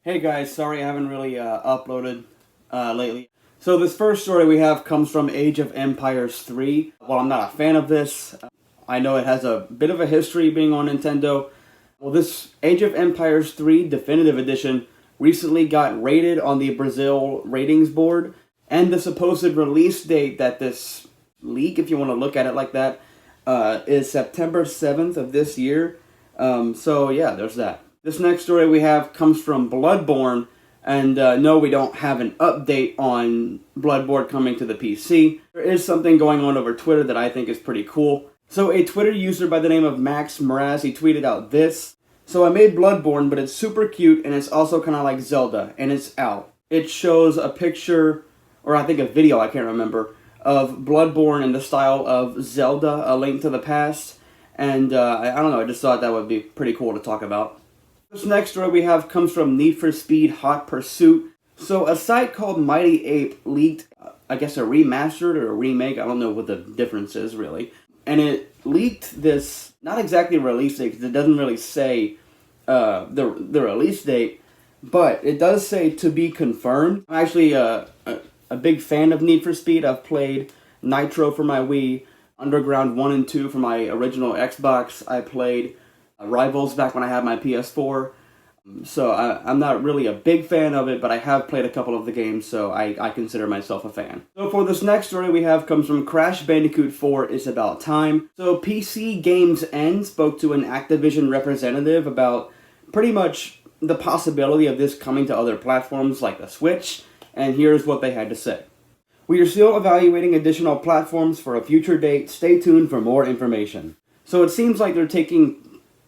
Hey guys, sorry I haven't really uploaded lately. So this first story we have comes from Age of Empires 3. While I'm not a fan of this, I know it has a bit of a history being on Nintendo. Well, this Age of Empires 3 Definitive Edition recently got rated on the Brazil ratings board, and the supposed release date that this leak, if you want to look at it like that, is September 7th of this year. So yeah, there's that. This next story we have comes from Bloodborne, and no, we don't have an update on Bloodborne coming to the PC. There is something going on over Twitter that I think is pretty cool. So a Twitter user by the name of Max Mraz, he tweeted out this. So I made Bloodborne, but it's super cute, and it's also kind of like Zelda, and it's out. It shows a picture, or I think a video, I can't remember, of Bloodborne in the style of Zelda, A Link to the Past. And I don't know, I just thought that would be pretty cool to talk about. This next story we have comes from Need for Speed Hot Pursuit. So a site called Mighty Ape leaked, I guess a remastered or a remake, I don't know what the difference is really. And it leaked this, not exactly a release date, because it doesn't really say the release date, but it does say to be confirmed. I'm actually a big fan of Need for Speed. I've played Nitro for my Wii, Underground 1 and 2 for my original Xbox. I played Rivals back when I had my PS4. So I'm not really a big fan of it, but I have played a couple of the games, so I consider myself a fan. So for this next story we have comes from Crash Bandicoot 4 It's About Time. So PC Games N spoke to an Activision representative about pretty much the possibility of this coming to other platforms like the Switch, and here's what they had to say. We are still evaluating additional platforms for a future date. Stay tuned for more information. So it seems like they're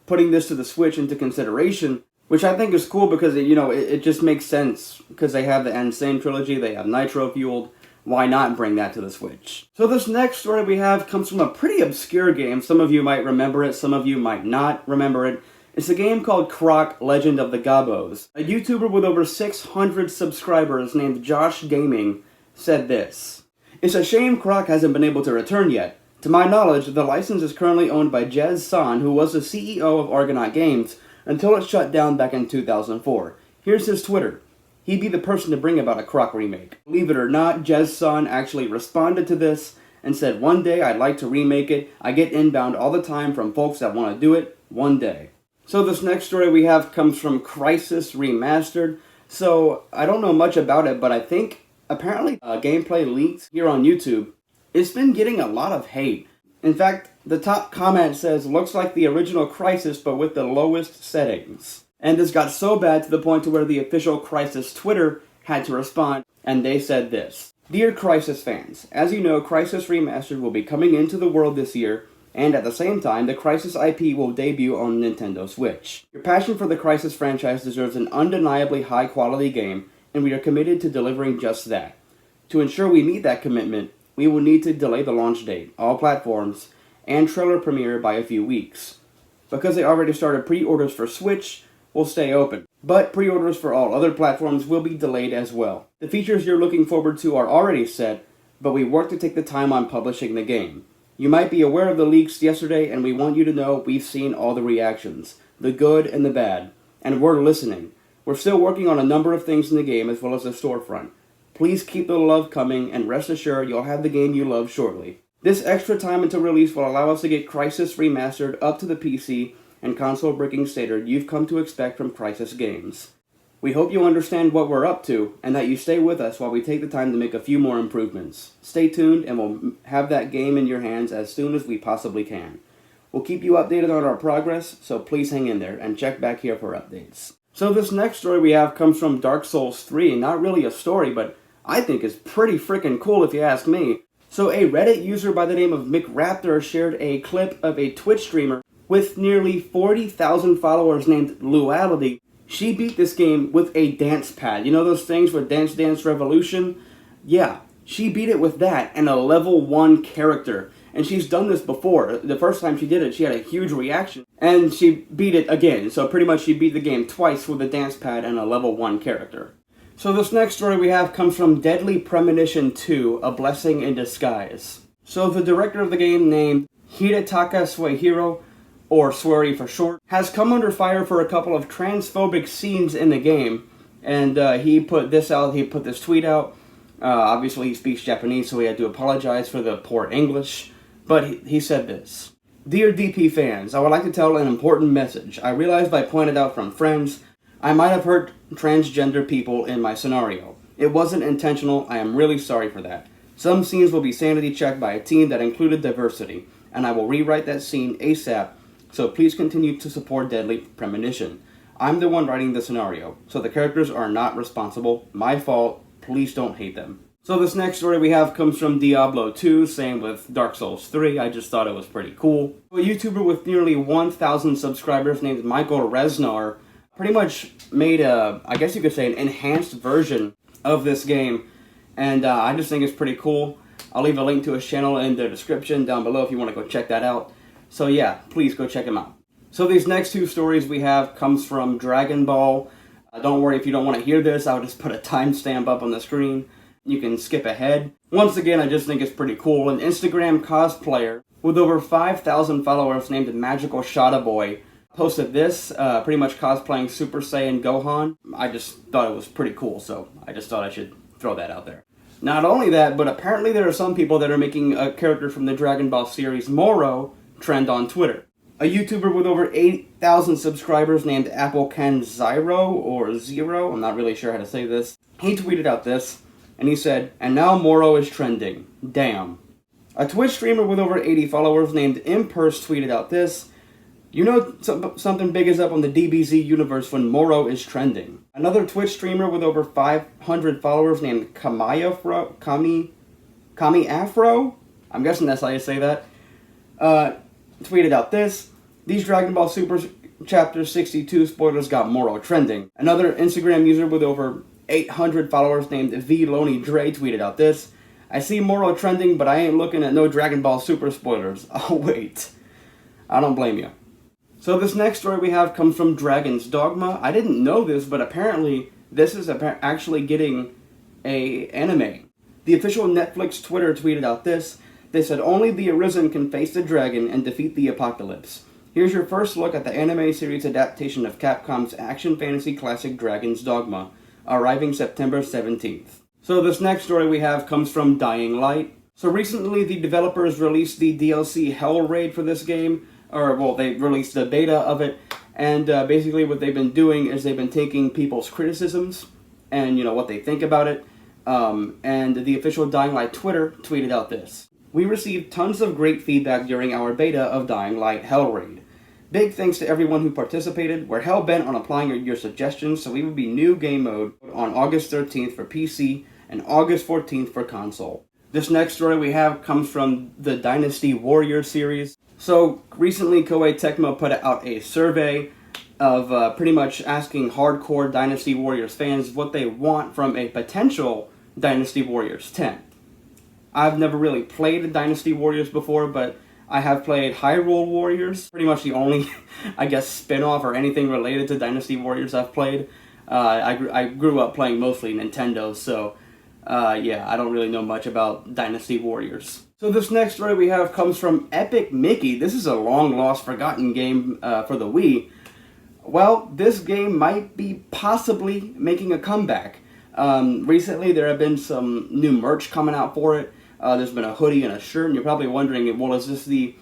putting this to the Switch into consideration, which I think is cool because it just makes sense because they have the Insane trilogy, they have Nitro Fueled. Why not bring that to the Switch? So this next story we have comes from a pretty obscure game. Some of you might remember it, some of you might not remember it. It's a game called Croc, Legend of the Gobos. A YouTuber with over 600 subscribers named Josh Gaming said this. It's a shame Croc hasn't been able to return yet. To my knowledge, the license is currently owned by Jez San, who was the CEO of Argonaut Games, until it shut down back in 2004. Here's his Twitter. He'd be the person to bring about a Croc remake. Believe it or not, Jez San actually responded to this and said, one day I'd like to remake it. I get inbound all the time from folks that want to do it one day. So this next story we have comes from Crisis Remastered. So I don't know much about it, but I think apparently gameplay leaked here on YouTube. It's been getting a lot of hate. In fact, the top comment says, looks like the original Crisis but with the lowest settings. And this got so bad to the point to where the official Crisis Twitter had to respond, and they said this. Dear Crisis fans, as you know, Crisis Remastered will be coming into the world this year, and at the same time, the Crisis IP will debut on Nintendo Switch. Your passion for the Crisis franchise deserves an undeniably high-quality game, and we are committed to delivering just that. To ensure we meet that commitment, we will need to delay the launch date, all platforms, and trailer premiere by a few weeks. Because they already started pre-orders for Switch, we'll stay open. But pre-orders for all other platforms will be delayed as well. The features you're looking forward to are already set, but we work to take the time on publishing the game. You might be aware of the leaks yesterday, and we want you to know we've seen all the reactions, the good and the bad, and we're listening. We're still working on a number of things in the game as well as the storefront. Please keep the love coming, and rest assured you'll have the game you love shortly. This extra time until release will allow us to get Crisis Remastered up to the PC and console-breaking standard you've come to expect from Crisis games. We hope you understand what we're up to, and that you stay with us while we take the time to make a few more improvements. Stay tuned, and we'll have that game in your hands as soon as we possibly can. We'll keep you updated on our progress, so please hang in there, and check back here for updates. So this next story we have comes from Dark Souls 3, not really a story, but I think is pretty freaking cool if you ask me. So a Reddit user by the name of McRaptor shared a clip of a Twitch streamer with nearly 40,000 followers named Luality. She beat this game with a dance pad. You know those things with Dance Dance Revolution? Yeah, she beat it with that and a level 1 character. And she's done this before. The first time she did it, she had a huge reaction. And she beat it again. So pretty much she beat the game twice with a dance pad and a level 1 character. So this next story we have comes from Deadly Premonition 2, A Blessing in Disguise. So the director of the game, named Hidetaka Suehiro, or Swery for short, has come under fire for a couple of transphobic scenes in the game, And he put this out, he put this tweet out. Obviously he speaks Japanese, so he had to apologize for the poor English. But he said this. Dear DP fans, I would like to tell an important message. I realized I pointed out from friends, I might have hurt transgender people in my scenario. It wasn't intentional, I am really sorry for that. Some scenes will be sanity checked by a team that included diversity, and I will rewrite that scene ASAP, so please continue to support Deadly Premonition. I'm the one writing the scenario, so the characters are not responsible. My fault, please don't hate them. So this next story we have comes from Diablo 2, same with Dark Souls 3, I just thought it was pretty cool. A YouTuber with nearly 1,000 subscribers named Michael ReznoR pretty much made I guess you could say, an enhanced version of this game, and I just think it's pretty cool. I'll leave a link to his channel in the description down below if you want to go check that out. So yeah, please go check him out. So these next two stories we have comes from Dragon Ball. Don't worry if you don't want to hear this, I'll just put a timestamp up on the screen. You can skip ahead. Once again, I just think it's pretty cool. An Instagram cosplayer with over 5,000 followers named Magical Shada Boy posted this, pretty much cosplaying Super Saiyan Gohan. I just thought it was pretty cool, so I just thought I should throw that out there. Not only that, but apparently there are some people that are making a character from the Dragon Ball series Moro trend on Twitter. A YouTuber with over 8,000 subscribers named ZERO, or Zero, I'm not really sure how to say this, he tweeted out this, and he said, and now Moro is trending. Damn. A Twitch streamer with over 80 followers named Impers tweeted out this, you know something big is up on the DBZ universe when Moro is trending. Another Twitch streamer with over 500 followers named Kami Afro? I'm guessing that's how you say that. Tweeted out this, these Dragon Ball Super Chapter 62 spoilers got Moro trending. Another Instagram user with over 800 followers named V Loney Dre tweeted out this, I see Moro trending, but I ain't looking at no Dragon Ball Super spoilers. Oh wait. I don't blame you. So this next story we have comes from Dragon's Dogma. I didn't know this, but apparently this is actually getting a anime. The official Netflix Twitter tweeted out this. They said only the Arisen can face the dragon and defeat the apocalypse. Here's your first look at the anime series adaptation of Capcom's action fantasy classic Dragon's Dogma, arriving September 17th. So this next story we have comes from Dying Light. So recently the developers released the DLC Hell Raid for this game, or well, they released the beta of it, and basically what they've been doing is they've been taking people's criticisms and what they think about it, and the official Dying Light Twitter tweeted out this. We received tons of great feedback during our beta of Dying Light Hell Raid. Big thanks to everyone who participated. We're hell-bent on applying your suggestions, so we will be new game mode on August 13th for PC and August 14th for console. This next story we have comes from the Dynasty Warriors series. So recently Koei Tecmo put out a survey of pretty much asking hardcore Dynasty Warriors fans what they want from a potential Dynasty Warriors 10. I've never really played Dynasty Warriors before, but I have played Hyrule Warriors, pretty much the only, I guess, spin-off or anything related to Dynasty Warriors I've played. I grew up playing mostly Nintendo, so yeah, I don't really know much about Dynasty Warriors. So this next story we have comes from Epic Mickey. This is a long-lost, forgotten game for the Wii. Well, this game might be possibly making a comeback. Recently there have been some new merch coming out for it. There's been a hoodie and a shirt, and you're probably wondering, well, is this the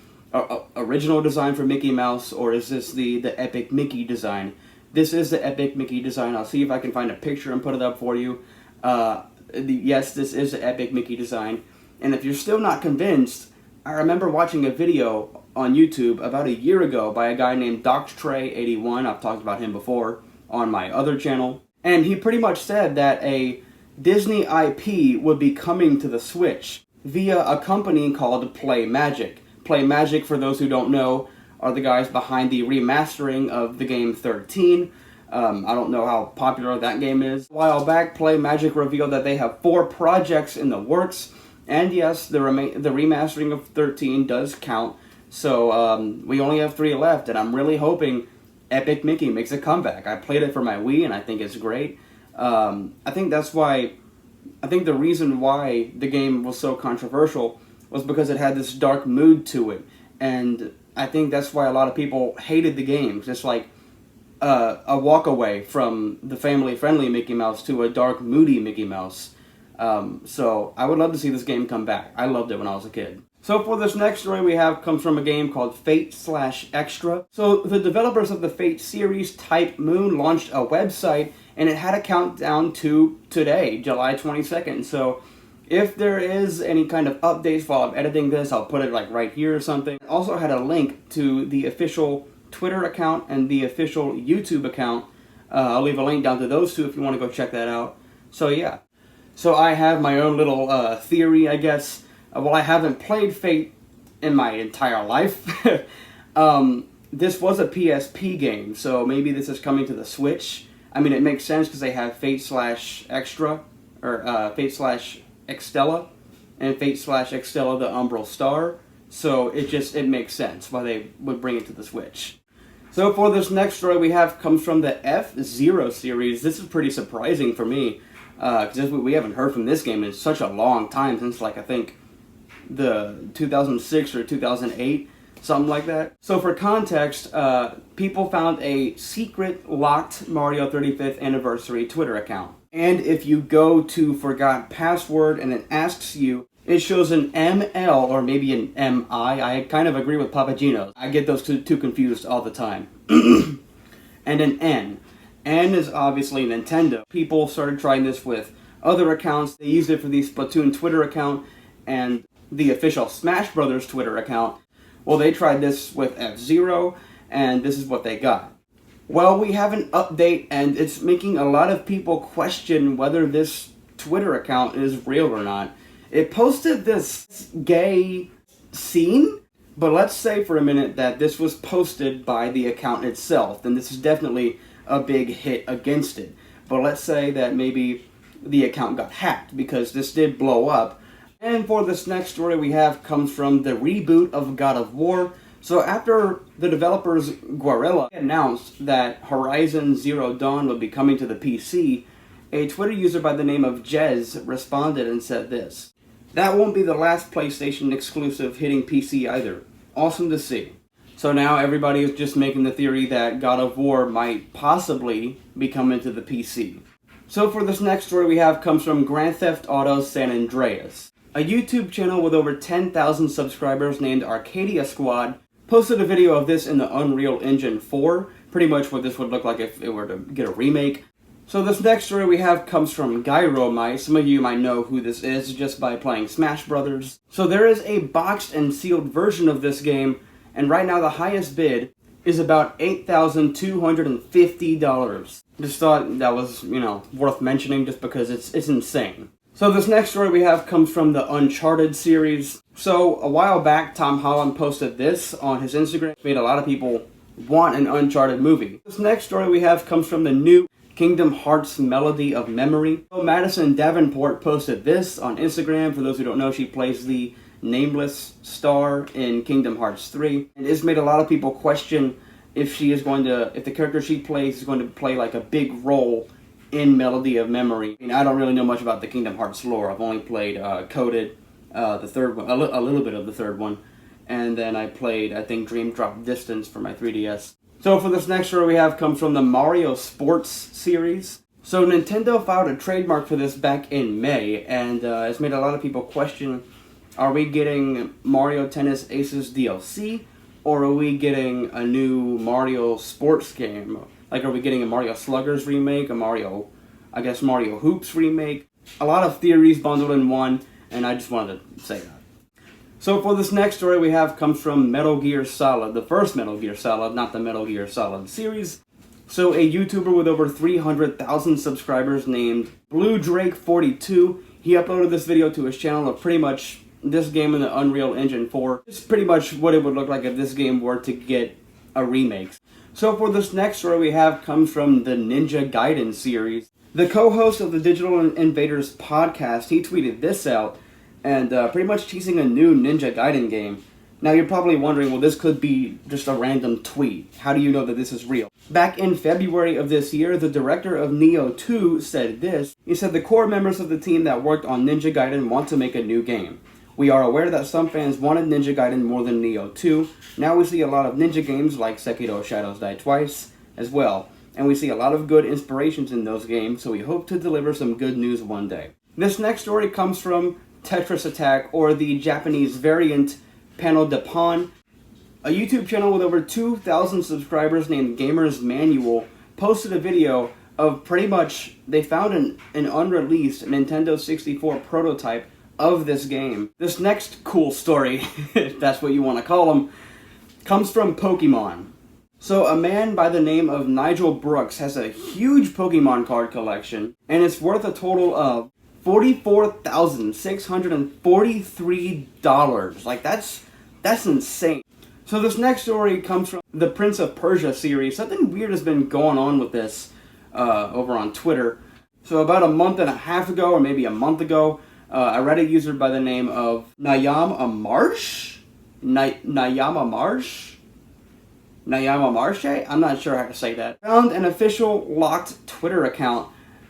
original design for Mickey Mouse, or is this the Epic Mickey design? This is the Epic Mickey design. I'll see if I can find a picture and put it up for you. Yes, this is the Epic Mickey design. And if you're still not convinced, I remember watching a video on YouTube about a year ago by a guy named DocTrey81. I've talked about him before on my other channel. And he pretty much said that a Disney IP would be coming to the Switch via a company called PlayMagic. PlayMagic, for those who don't know, are the guys behind the remastering of the game 13. I don't know how popular that game is. A while back, PlayMagic revealed that they have 4 projects in the works, and yes, the remastering of 13 does count, so we only have 3 left, and I'm really hoping Epic Mickey makes a comeback. I played it for my Wii, and I think it's great. I think the reason why the game was so controversial was because it had this dark mood to it, and I think that's why a lot of people hated the game. Just like, a walk away from the family-friendly Mickey Mouse to a dark, moody Mickey Mouse. So I would love to see this game come back. I loved it when I was a kid. So for this next story we have comes from a game called Fate/Extra. So the developers of the Fate series, Type Moon, launched a website, and it had a countdown to today, July 22nd. So if there is any kind of updates while I'm editing this, I'll put it like right here or something. It also had a link to the official Twitter account and the official YouTube account. I'll leave a link down to those two if you want to go check that out. So yeah. So I have my own little theory, I guess. Well, I haven't played Fate in my entire life. This was a PSP game, so maybe this is coming to the Switch. I mean, it makes sense because they have Fate/Extra, or Fate/Extella, and Fate/Extella the Umbral Star. So it makes sense why they would bring it to the Switch. So for this next story we have comes from the FZero series. This is pretty surprising for me, because we haven't heard from this game in such a long time, since like I think the 2006 or 2008, something like that. So for context, people found a secret locked Mario 35th anniversary Twitter account. And if you go to forgot password and it asks you, it shows an ML or maybe an MI. I kind of agree with Papagino. I get those two confused all the time. And an N. N is obviously Nintendo. People started trying this with other accounts. They used it for the Splatoon Twitter account and the official Smash Brothers Twitter account. Well, they tried this with FZero, and this is what they got. Well, we have an update, and it's making a lot of people question whether this Twitter account is real or not. It posted this gay scene, but let's say for a minute that this was posted by the account itself, then this is definitely a big hit against it. But let's say that maybe the account got hacked, because this did blow up. And for this next story we have comes from the reboot of God of War. So after the developers Guerrilla announced that Horizon Zero Dawn would be coming to the PC, a Twitter user by the name of Jez responded and said this: "That won't be the last PlayStation exclusive hitting PC either. Awesome to see." So now everybody is just making the theory that God of War might possibly be coming to the PC. So for this next story we have comes from Grand Theft Auto San Andreas. A YouTube channel with over 10,000 subscribers named ArcadiaSquad posted a video of this in the Unreal Engine 4, pretty much what this would look like if it were to get a remake. So this next story we have comes from Gyromite. Some of you might know who this is just by playing Smash Brothers. So there is a boxed and sealed version of this game, and right now the highest bid is about $8,250. Just thought that was, worth mentioning just because it's insane. So this next story we have comes from the Uncharted series. So a while back, Tom Holland posted this on his Instagram. It made a lot of people want an Uncharted movie. This next story we have comes from the new Kingdom Hearts Melody of Memory. So Madison Davenport posted this on Instagram. For those who don't know, she plays the nameless star in Kingdom Hearts 3. And it's made a lot of people question if the character she plays is going to play like a big role in Melody of Memory. I mean, I don't really know much about the Kingdom Hearts lore. I've only played Coded, the third one, a little bit of the third one, and then I played, I think, Dream Drop Distance for my 3DS. So for this next story we have comes from the Mario Sports series. So Nintendo filed a trademark for this back in May, and it's made a lot of people question, are we getting Mario Tennis Aces DLC, or are we getting a new Mario sports game? Like, are we getting a Mario Sluggers remake, a Mario Hoops remake? A lot of theories bundled in one, and I just wanted to say that. So for this next story we have comes from Metal Gear Solid, the first Metal Gear Solid, not the Metal Gear Solid series. So a YouTuber with over 300,000 subscribers named Blue Drake 42, he uploaded this video to his channel of pretty much this game in the Unreal Engine 4. It's pretty much what it would look like if this game were to get a remake. So for this next story we have comes from the Ninja Gaiden series. The co-host of the Digital Invaders podcast, he tweeted this out, and pretty much teasing a new Ninja Gaiden game. Now you're probably wondering, well, this could be just a random tweet. How do you know that this is real? Back in February of this year, the director of Nioh 2 said this. He said, "The core members of the team that worked on Ninja Gaiden want to make a new game. We are aware that some fans wanted Ninja Gaiden more than Nioh 2. Now we see a lot of ninja games like Sekiro Shadows Die Twice, as well. And we see a lot of good inspirations in those games, so we hope to deliver some good news one day. This next story comes from Tetris Attack, or the Japanese variant Panel de Pon. A YouTube channel with over 2,000 subscribers named Gamers Manuel posted a video of pretty much, they found an unreleased Nintendo 64 prototype of this game. This next cool story, if that's what you want to call them, comes from Pokemon. So a man by the name of Nigel Brooks has a huge Pokemon card collection, and it's worth a total of $44,643. Like, that's insane. So this next story comes from the Prince of Persia series. Something weird has been going on with this over on Twitter. So about a month and a half ago, or maybe a month ago, a Reddit user by the name of Nayama Marshe? I'm not sure how to say that. Found an official locked Twitter account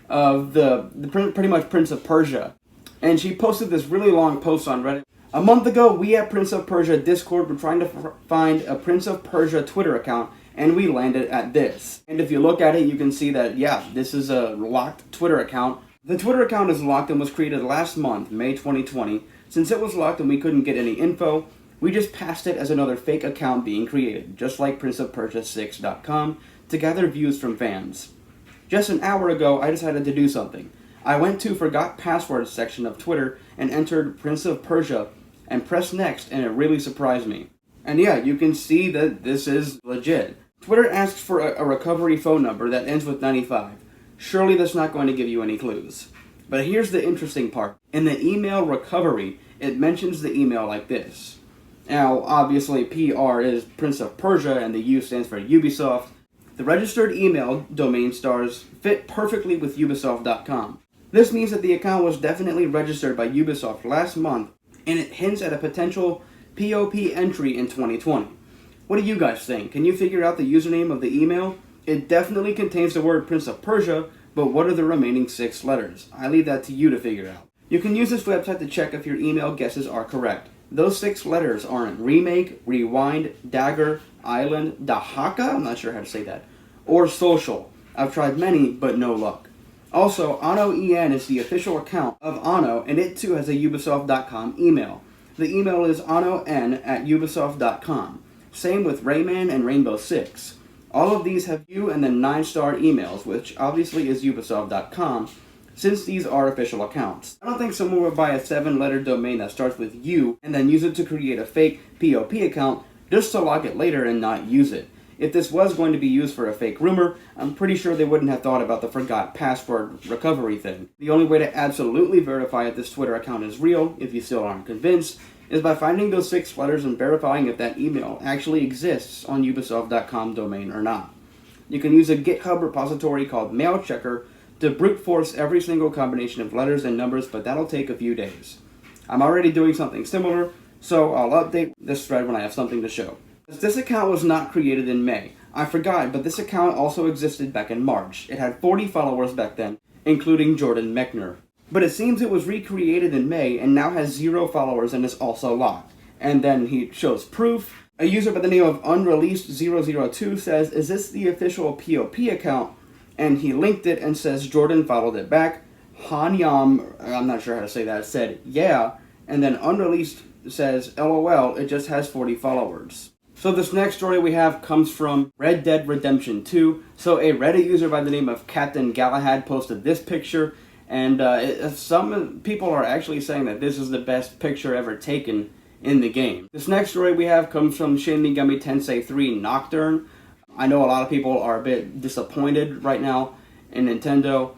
of the pretty much Prince of Persia. And she posted this really long post on Reddit. A month ago, we at Prince of Persia Discord were trying to find a Prince of Persia Twitter account, and we landed at this. And if you look at it, you can see that, yeah, this is a locked Twitter account. The Twitter account is locked and was created last month, May 2020. Since it was locked and we couldn't get any info, we just passed it as another fake account being created, just like princeofpersia6.com, to gather views from fans. Just an hour ago, I decided to do something. I went to Forgot Passwords section of Twitter and entered Prince of Persia and pressed next, and it really surprised me. And yeah, you can see that this is legit. Twitter asks for a recovery phone number that ends with 95. Surely that's not going to give you any clues. But here's the interesting part. In the email recovery, it mentions the email like this. Now, obviously, PR is Prince of Persia, and the U stands for Ubisoft. The registered email domain stars fit perfectly with Ubisoft.com. This means that the account was definitely registered by Ubisoft last month, and it hints at a potential POP entry in 2020. What do you guys think? Can you figure out the username of the email? It definitely contains the word Prince of Persia, but what are the remaining 6 letters? I leave that to you to figure out. You can use this website to check if your email guesses are correct. Those 6 letters aren't Remake, Rewind, Dagger, Island, Dahaka, I'm not sure how to say that, or Social. I've tried many, but no luck. Also, AnnoEN is the official account of Anno, and it too has a Ubisoft.com email. The email is AnnoN@Ubisoft.com. Same with Rayman and Rainbow Six. All of these have U and then 9-star emails, which obviously is Ubisoft.com, since these are official accounts. I don't think someone would buy a 7-letter domain that starts with U and then use it to create a fake POP account just to lock it later and not use it. If this was going to be used for a fake rumor, I'm pretty sure they wouldn't have thought about the forgot password recovery thing. The only way to absolutely verify if this Twitter account is real, if you still aren't convinced, is by finding those 6 letters and verifying if that email actually exists on Ubisoft.com domain or not. You can use a GitHub repository called Mailchecker to brute force every single combination of letters and numbers, but that'll take a few days. I'm already doing something similar, so I'll update this thread when I have something to show. This account was not created in May. I forgot, but this account also existed back in March. It had 40 followers back then, including Jordan Mechner. But it seems it was recreated in May and now has 0 followers and is also locked. And then he shows proof. A user by the name of Unreleased002 says, "Is this the official POP account?" And he linked it and says Jordan followed it back. Hanyam, I'm not sure how to say that, said, "Yeah." And then Unreleased says, "LOL, it just has 40 followers." So this next story we have comes from Red Dead Redemption 2. So a Reddit user by the name of Captain Galahad posted this picture, and some people are actually saying that this is the best picture ever taken in the game. This next story we have comes from Shin Megami Tensei 3 Nocturne. I know a lot of people are a bit disappointed right now in Nintendo.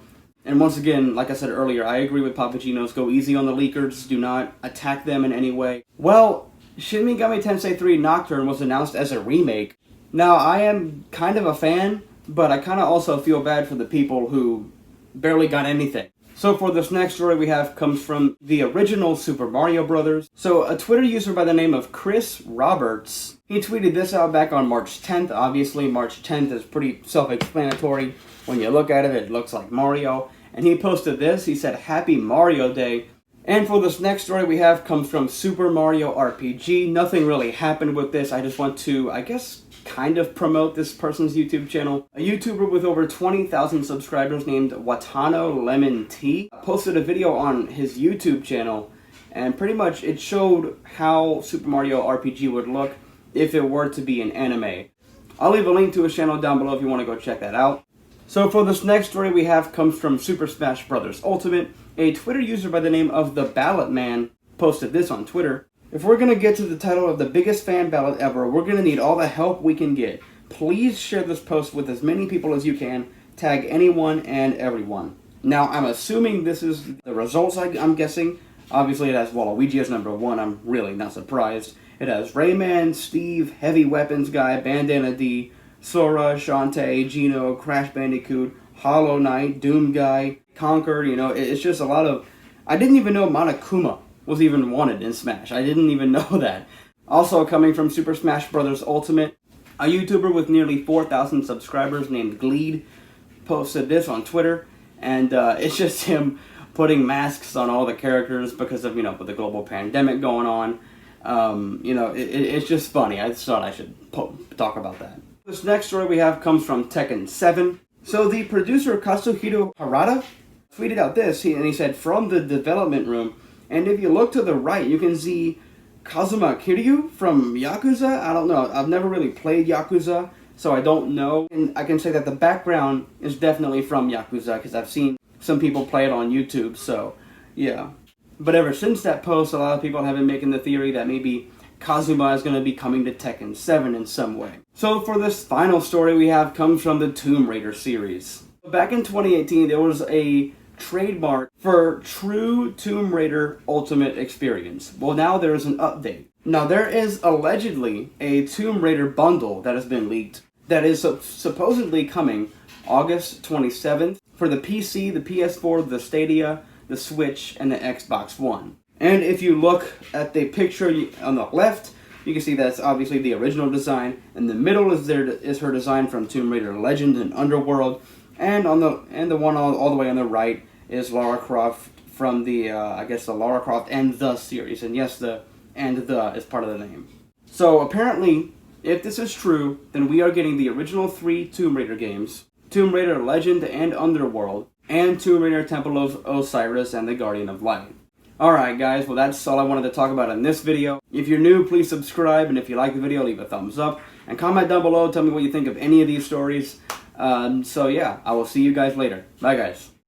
And once again, like I said earlier, I agree with Papagenos. Go easy on the leakers. Do not attack them in any way. Well, Shin Megami Tensei 3 Nocturne was announced as a remake. Now, I am kind of a fan, but I kind of also feel bad for the people who barely got anything. So for this next story we have comes from the original Super Mario Bros. So a Twitter user by the name of Chris Roberts, he tweeted this out back on March 10th. Obviously, March 10th is pretty self-explanatory. When you look at it, it looks like Mario. And he posted this. He said, "Happy Mario Day." And for this next story we have comes from Super Mario RPG. Nothing really happened with this. I just want to, I guess, kind of promote this person's YouTube channel. A YouTuber with over 20,000 subscribers named Watano Lemon Tea posted a video on his YouTube channel, and pretty much it showed how Super Mario RPG would look if it were to be an anime. I'll leave a link to his channel down below if you want to go check that out. So for this next story we have comes from Super Smash Bros. Ultimate. A Twitter user by the name of The Ballot Man posted this on Twitter. If we're going to get to the title of the biggest fan ballot ever, we're going to need all the help we can get. Please share this post with as many people as you can. Tag anyone and everyone. Now, I'm assuming this is the results, I'm guessing. Obviously, it has Waluigi as number 1. I'm really not surprised. It has Rayman, Steve, Heavy Weapons Guy, Bandana D, Sora, Shantae, Gino, Crash Bandicoot, Hollow Knight, Doom Guy, Conquer. You know, it's just a lot of... I didn't even know Monokuma was even wanted in Smash. I didn't even know that. Also coming from Super Smash Bros. Ultimate, a YouTuber with nearly 4,000 subscribers named Gleed posted this on Twitter, and it's just him putting masks on all the characters because of, with the global pandemic going on. It's just funny. I just thought I should talk about that. This next story we have comes from Tekken 7. So the producer Kazuhiro Harada tweeted out this, and he said, from the development room, and if you look to the right, you can see Kazuma Kiryu from Yakuza. I don't know. I've never really played Yakuza, so I don't know. And I can say that the background is definitely from Yakuza, because I've seen some people play it on YouTube, so yeah. But ever since that post, a lot of people have been making the theory that maybe Kazuma is going to be coming to Tekken 7 in some way. So for this final story we have comes from the Tomb Raider series. Back in 2018, there was a trademark for true Tomb Raider Ultimate experience. Well, now there is an update. Now there is allegedly a Tomb Raider bundle that has been leaked that is supposedly coming August 27th for the PC, the PS4, the Stadia, the Switch, and the Xbox One. And if you look at the picture on the left, you can see that's obviously the original design. In the middle is her design from Tomb Raider Legend and Underworld, and the one all the way on the right is Lara Croft from the the Lara Croft and the series. And yes, the and the is part of the name. So apparently, if this is true, then we are getting the original 3 Tomb Raider games: Tomb Raider Legend and Underworld, and Tomb Raider Temple of Osiris and the Guardian of Light. Alright guys, well that's all I wanted to talk about in this video. If you're new, please subscribe, and if you like the video, leave a thumbs up. And comment down below, tell me what you think of any of these stories. So yeah, I will see you guys later. Bye guys.